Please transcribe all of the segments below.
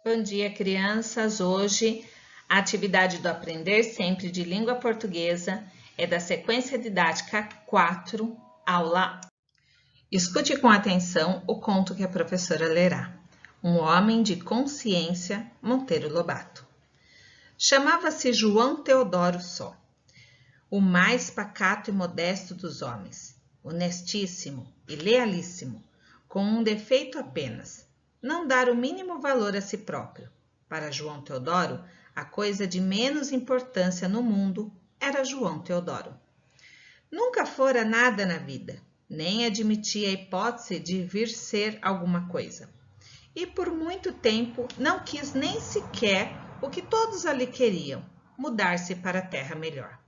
Bom dia, crianças! Hoje, a atividade do Aprender Sempre de Língua Portuguesa é da sequência didática 4, aula 1. Escute com atenção o conto que a professora lerá. Um homem de consciência, Monteiro Lobato. Chamava-se João Teodoro Só, o mais pacato e modesto dos homens, honestíssimo e lealíssimo, com um defeito apenas: não dar o mínimo valor a si próprio. Para João Teodoro, a coisa de menos importância no mundo era João Teodoro. Nunca fora nada na vida, nem admitia a hipótese de vir ser alguma coisa. E por muito tempo não quis nem sequer o que todos ali queriam, mudar-se para a terra melhor.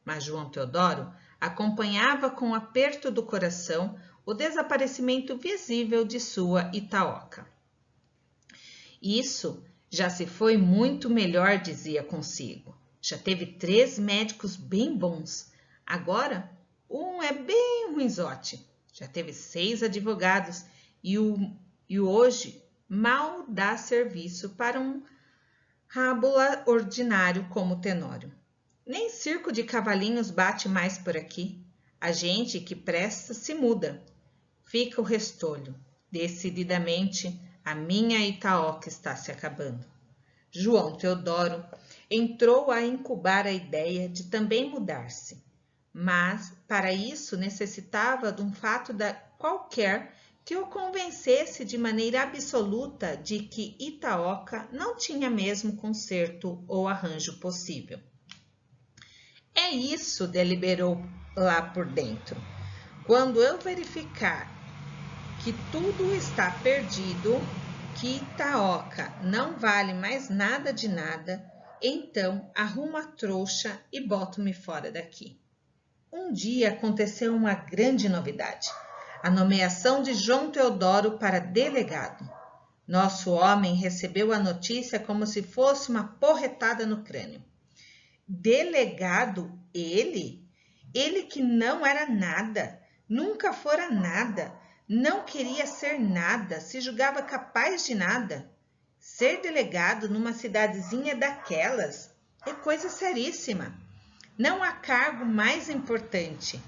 Mas João Teodoro acompanhava com aperto do coração o desaparecimento visível de sua Itaoca. Isso já se foi muito melhor, dizia consigo. Já teve 3 médicos bem bons. Agora, um é bem ruinzote. Já teve 6 advogados e hoje mal dá serviço para um rábula ordinário como Tenório. Nem circo de cavalinhos bate mais por aqui. A gente que presta se muda. Fica o restolho. Decididamente, a minha Itaoca está se acabando. João Teodoro entrou a incubar a ideia de também mudar-se, mas para isso necessitava de um fato qualquer que o convencesse de maneira absoluta de que Itaoca não tinha mesmo conserto ou arranjo possível. É isso, deliberou lá por dentro. Quando eu verificar que tudo está perdido, que Itaoca não vale mais nada de nada, então arrumo a trouxa e boto-me fora daqui. Um dia aconteceu uma grande novidade: a nomeação de João Teodoro para delegado. Nosso homem recebeu a notícia como se fosse uma porretada no crânio. Delegado ele? Ele que não era nada, nunca fora nada, não queria ser nada, se julgava capaz de nada. Ser delegado numa cidadezinha daquelas é coisa seríssima. Não há cargo mais importante.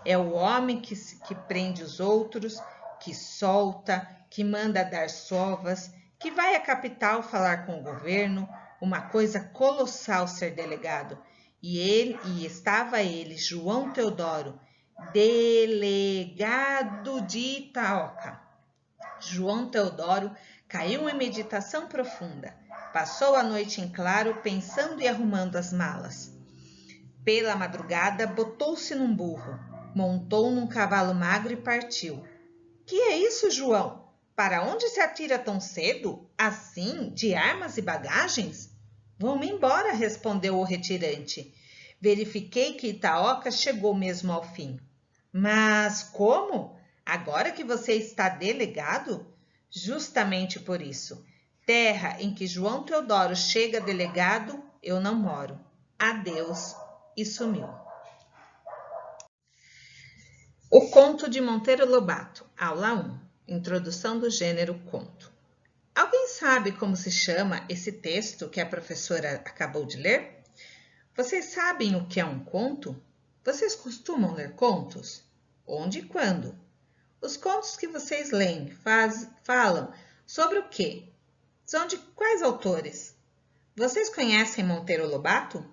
É o homem que prende os outros, que solta, que manda dar sovas, que vai à capital falar com o governo. Uma coisa colossal ser delegado. E estava ele, João Teodoro, delegado de Itaoca. João Teodoro caiu em meditação profunda. Passou a noite em claro, pensando e arrumando as malas. Pela madrugada, botou-se num burro, montou num cavalo magro e partiu. Que é isso, João? Para onde se atira tão cedo? Assim, de armas e bagagens? Vou-me embora, respondeu o retirante. Verifiquei que Itaoca chegou mesmo ao fim. Mas como? Agora que você está delegado? Justamente por isso. Terra em que João Teodoro chega delegado, eu não moro. Adeus, e sumiu. O conto de Monteiro Lobato, aula 1. Introdução do gênero conto. Alguém sabe como se chama esse texto que a professora acabou de ler? Vocês sabem o que é um conto? Vocês costumam ler contos? Onde e quando? Os contos que vocês leem falam sobre o quê? São de quais autores? Vocês conhecem Monteiro Lobato?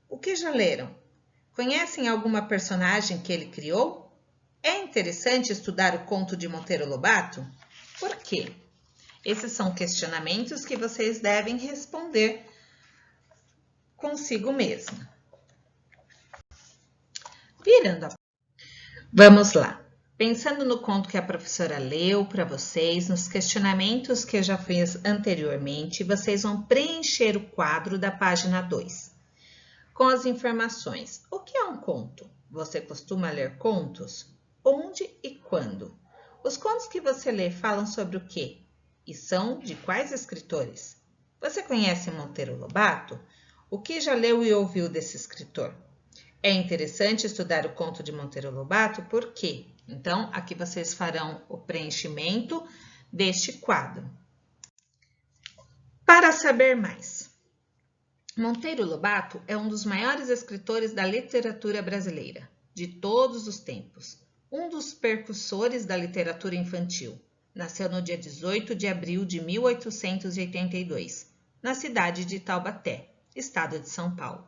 O que já leram? Conhecem alguma personagem que ele criou? É interessante estudar o conto de Monteiro Lobato? Por quê? Esses são questionamentos que vocês devem responder consigo mesma. Vamos lá. Pensando no conto que a professora leu para vocês, nos questionamentos que eu já fiz anteriormente, vocês vão preencher o quadro da página 2 com as informações. O que é um conto? Você costuma ler contos? Onde e quando? Os contos que você lê falam sobre o quê? E são de quais escritores? Você conhece Monteiro Lobato? O que já leu e ouviu desse escritor? É interessante estudar o conto de Monteiro Lobato, por quê? Então, aqui vocês farão o preenchimento deste quadro. Para saber mais, Monteiro Lobato é um dos maiores escritores da literatura brasileira, de todos os tempos, um dos precursores da literatura infantil. Nasceu no dia 18 de abril de 1882, na cidade de Taubaté, estado de São Paulo.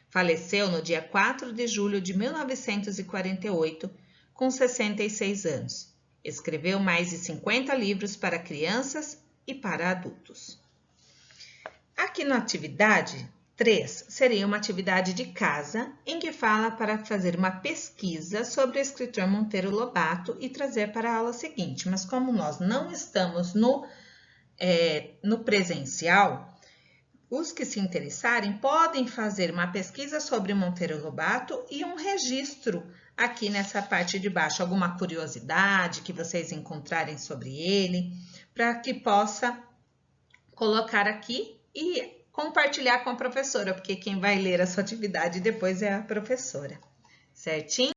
Faleceu no dia 4 de julho de 1948, com 66 anos. Escreveu mais de 50 livros para crianças e para adultos. Aqui na atividade 3 seria uma atividade de casa em que fala para fazer uma pesquisa sobre o escritor Monteiro Lobato e trazer para a aula seguinte. Mas como nós não estamos no presencial, os que se interessarem podem fazer uma pesquisa sobre Monteiro Lobato e um registro aqui nessa parte de baixo, alguma curiosidade que vocês encontrarem sobre ele, para que possa colocar aqui e compartilhar com a professora, porque quem vai ler a sua atividade depois é a professora, certinho?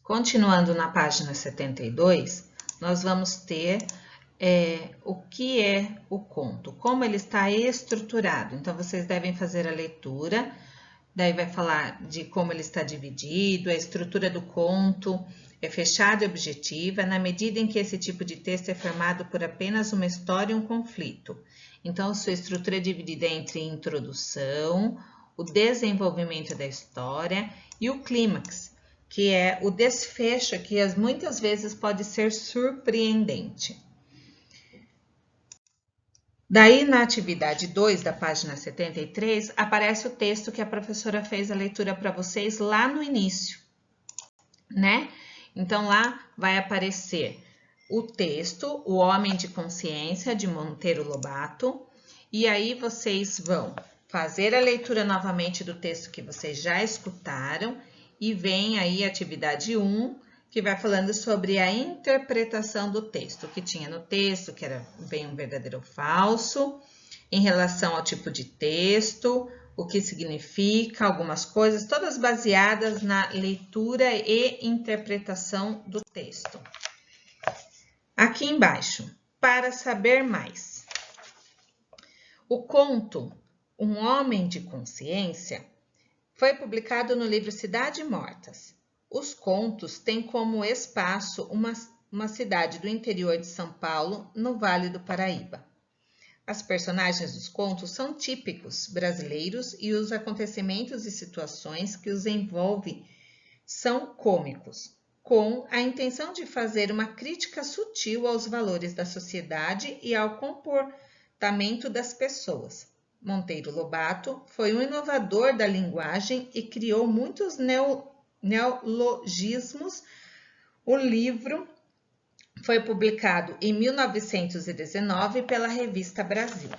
Continuando na página 72, nós vamos ter o que é o conto, como ele está estruturado. Então, vocês devem fazer a leitura, daí vai falar de como ele está dividido, a estrutura do conto é fechada e objetiva, na medida em que esse tipo de texto é formado por apenas uma história e um conflito. Então, sua estrutura é dividida entre introdução, o desenvolvimento da história e o clímax, que é o desfecho, que muitas vezes pode ser surpreendente. Daí, na atividade 2 da página 73, aparece o texto que a professora fez a leitura para vocês lá no início, né? Então, lá vai aparecer o texto, O Homem de Consciência, de Monteiro Lobato, e aí vocês vão fazer a leitura novamente do texto que vocês já escutaram, e vem aí a atividade 1, que vai falando sobre a interpretação do texto, o que tinha no texto, que era bem um verdadeiro ou falso, em relação ao tipo de texto, o que significa, algumas coisas, todas baseadas na leitura e interpretação do texto. Aqui embaixo, para saber mais. O conto Um Homem de Consciência foi publicado no livro Cidade Mortas. Os contos têm como espaço uma cidade do interior de São Paulo, no Vale do Paraíba. As personagens dos contos são típicos brasileiros e os acontecimentos e situações que os envolvem são cômicos, com a intenção de fazer uma crítica sutil aos valores da sociedade e ao comportamento das pessoas. Monteiro Lobato foi um inovador da linguagem e criou muitos neologismos. O livro foi publicado em 1919 pela Revista Brasil.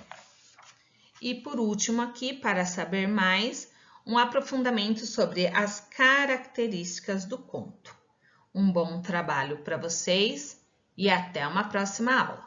E por último aqui, para saber mais, um aprofundamento sobre as características do conto. Um bom trabalho para vocês e até uma próxima aula.